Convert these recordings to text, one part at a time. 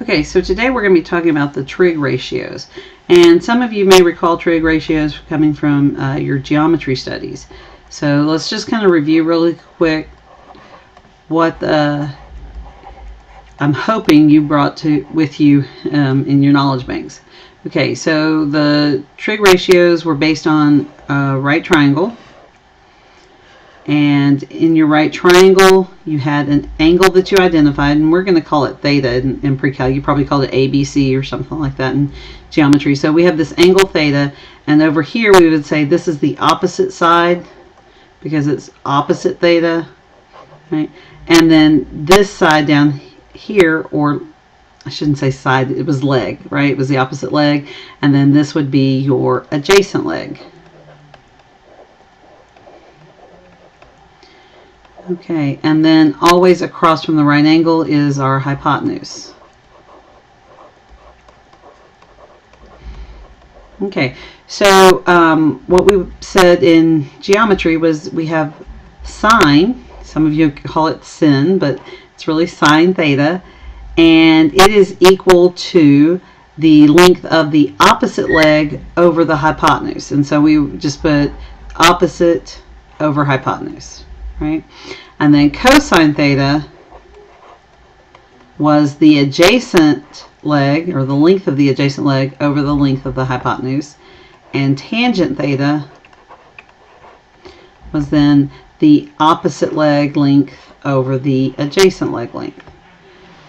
Okay, so today we're going to be talking about the trig ratios. And some of you may recall trig ratios coming from your geometry studies. So let's just kind of review really quick what I'm hoping you brought with you in your knowledge banks. Okay, so the trig ratios were based on a right triangle. And in your right triangle, you had an angle that you identified, and we're going to call it theta in pre-calc. You probably called it ABC or something like that in geometry. So we have this angle theta, and over here we would say this is the opposite side because it's opposite theta, right? And then this side down here, or I shouldn't say side, it was leg, right? It was the opposite leg, and then this would be your adjacent leg. Okay, and then always across from the right angle is our hypotenuse. Okay, so what we said in geometry was we have sine, some of you call it sin, but it's really sine theta, and it is equal to the length of the opposite leg over the hypotenuse. And so we just put opposite over hypotenuse. Right? And then cosine theta was the adjacent leg, or the length of the adjacent leg over the length of the hypotenuse. And tangent theta was then the opposite leg length over the adjacent leg length.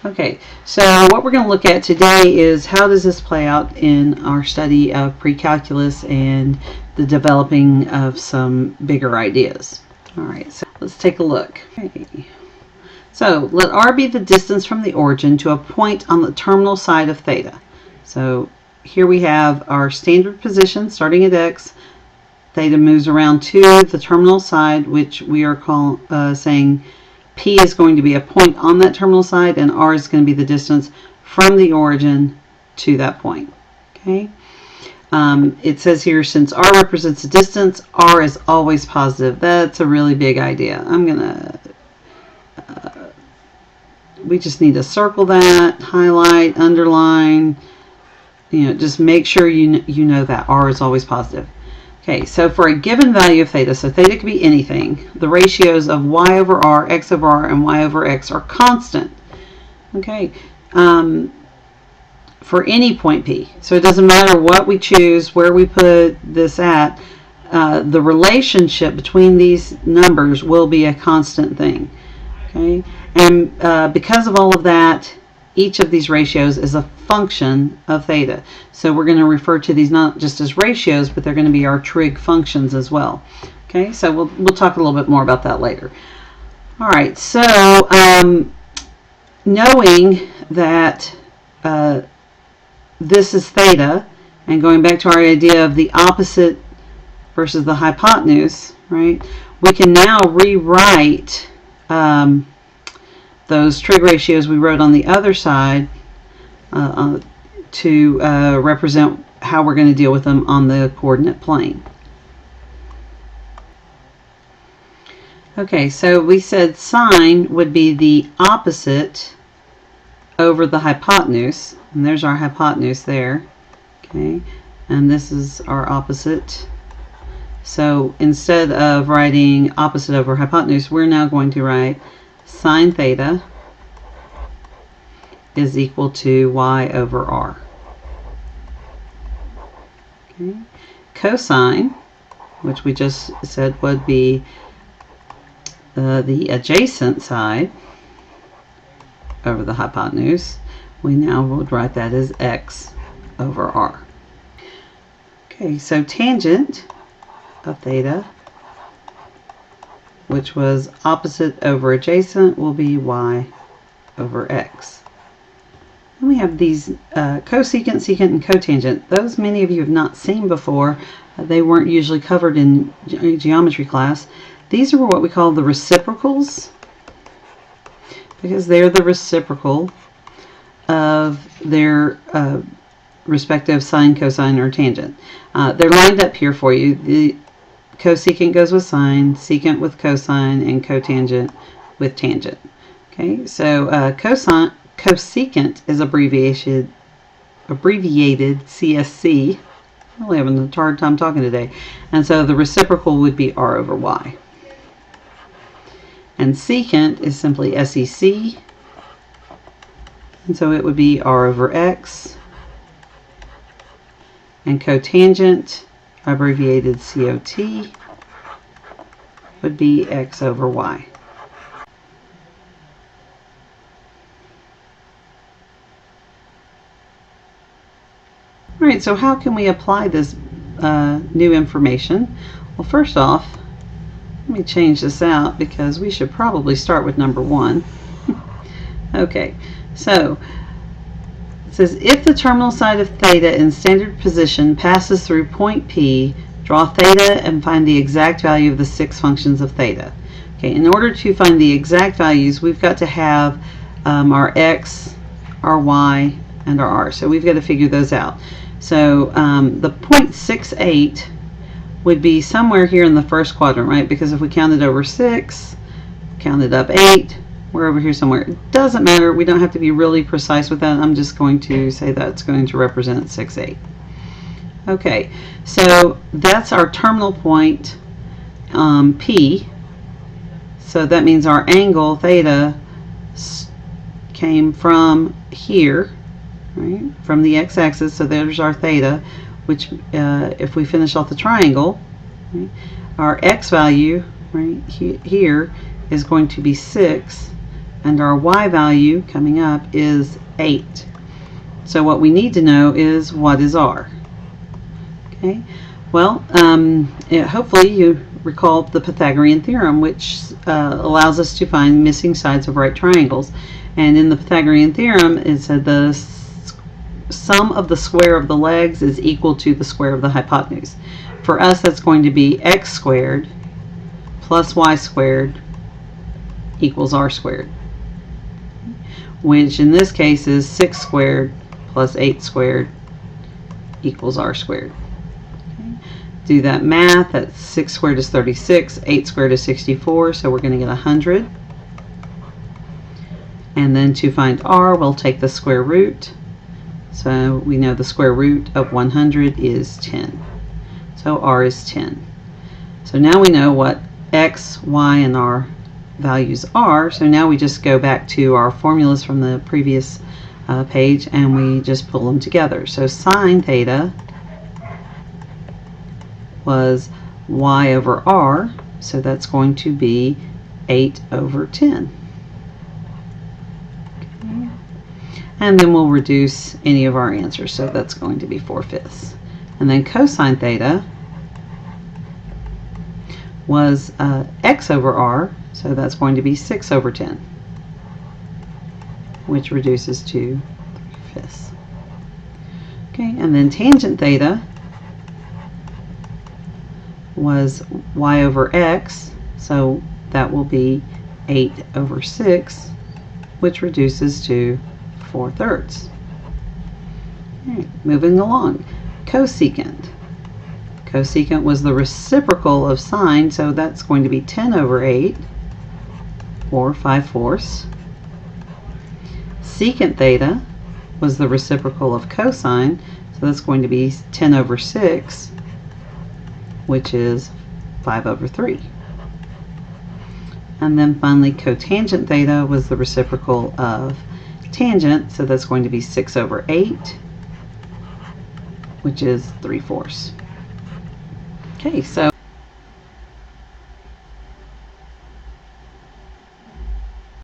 Okay, so what we're going to look at today is how does this play out in our study of pre-calculus and the developing of some bigger ideas. All right, so let's take a look. Okay. So let r be the distance from the origin to a point on the terminal side of theta. So here we have our standard position starting at x. Theta moves around to the terminal side, which we are saying P is going to be a point on that terminal side, and r is going to be the distance from the origin to that point. Okay. It says here, since r represents a distance, r is always positive. That's a really big idea. We just need to circle that, highlight, underline, just make sure you know that r is always positive. Okay, so for a given value of theta, so theta could be anything, the ratios of y over r, x over r, and y over x are constant. Okay. For any point P. So it doesn't matter what we choose, where we put this at, the relationship between these numbers will be a constant thing. Okay, and because of all of that, each of these ratios is a function of theta. So we're going to refer to these not just as ratios, but they're going to be our trig functions as well. Okay, so we'll talk a little bit more about that later. All right, so knowing that this is theta, and going back to our idea of the opposite versus the hypotenuse, right? We can now rewrite those trig ratios we wrote on the other side to represent how we're going to deal with them on the coordinate plane. Okay, so we said sine would be the opposite over the hypotenuse, and there's our hypotenuse there. Okay, and this is our opposite. So instead of writing opposite over hypotenuse, we're now going to write sine theta is equal to y over r. Okay, cosine, which we just said would be the adjacent side over the hypotenuse, we now would write that as x over r. Okay, so tangent of theta, which was opposite over adjacent, will be y over x. And we have these cosecant, secant, and cotangent. Those many of you have not seen before. They weren't usually covered in geometry class. These are what we call the reciprocals, because they're the reciprocal of their respective sine, cosine, or tangent. They're lined up here for you. The cosecant goes with sine, secant with cosine, and cotangent with tangent. Okay, so Cosecant is abbreviated CSC. I'm really having a hard time talking today. And so the reciprocal would be r over y. And secant is simply SEC. And so it would be r over x. And cotangent, abbreviated COT, would be x over y. All right, so how can we apply this new information? Well, first off, let me change this out because we should probably start with number 1. Okay, so it says if the terminal side of theta in standard position passes through point P, draw theta and find the exact value of the 6 functions of theta. Okay, in order to find the exact values, we've got to have our x, our y, and our r. So we've got to figure those out. So the 0.68 would be somewhere here in the first quadrant, right? Because if we counted over 6, counted up 8, we're over here somewhere. It doesn't matter. We don't have to be really precise with that. I'm just going to say that's going to represent 6, 8. Okay, so that's our terminal point, P. So that means our angle, theta, came from here, right, from the x-axis. So there's our theta, which if we finish off the triangle, right, our x value, right, here is going to be 6, and our y value coming up is 8. So what we need to know is what is r. Okay, well, hopefully you recall the Pythagorean theorem, which allows us to find missing sides of right triangles. And in the Pythagorean theorem, it said the sum of the square of the legs is equal to the square of the hypotenuse. For us, that's going to be x squared plus y squared equals r squared, which in this case is 6 squared plus 8 squared equals r squared. Okay. Do that math. That's 6 squared is 36, 8 squared is 64, so we're going to get 100. And then to find r, we'll take the square root. So we know the square root of 100 is 10. So r is 10. So now we know what x, y, and r values are. So now we just go back to our formulas from the previous page and we just pull them together. So sine theta was y over r. So that's going to be 8 over 10. And then we'll reduce any of our answers. So that's going to be 4/5. And then cosine theta was x over r. So that's going to be 6 over 10, which reduces to 3/5. Okay, and then tangent theta was y over x. So that will be 8 over 6, which reduces to 4/3. All right, moving along. Cosecant. Cosecant was the reciprocal of sine, so that's going to be 10 over 8, or 5/4. Secant theta was the reciprocal of cosine, so that's going to be 10 over 6, which is 5/3. And then finally, cotangent theta was the reciprocal of tangent, so that's going to be 6 over 8, which is 3/4. Okay, so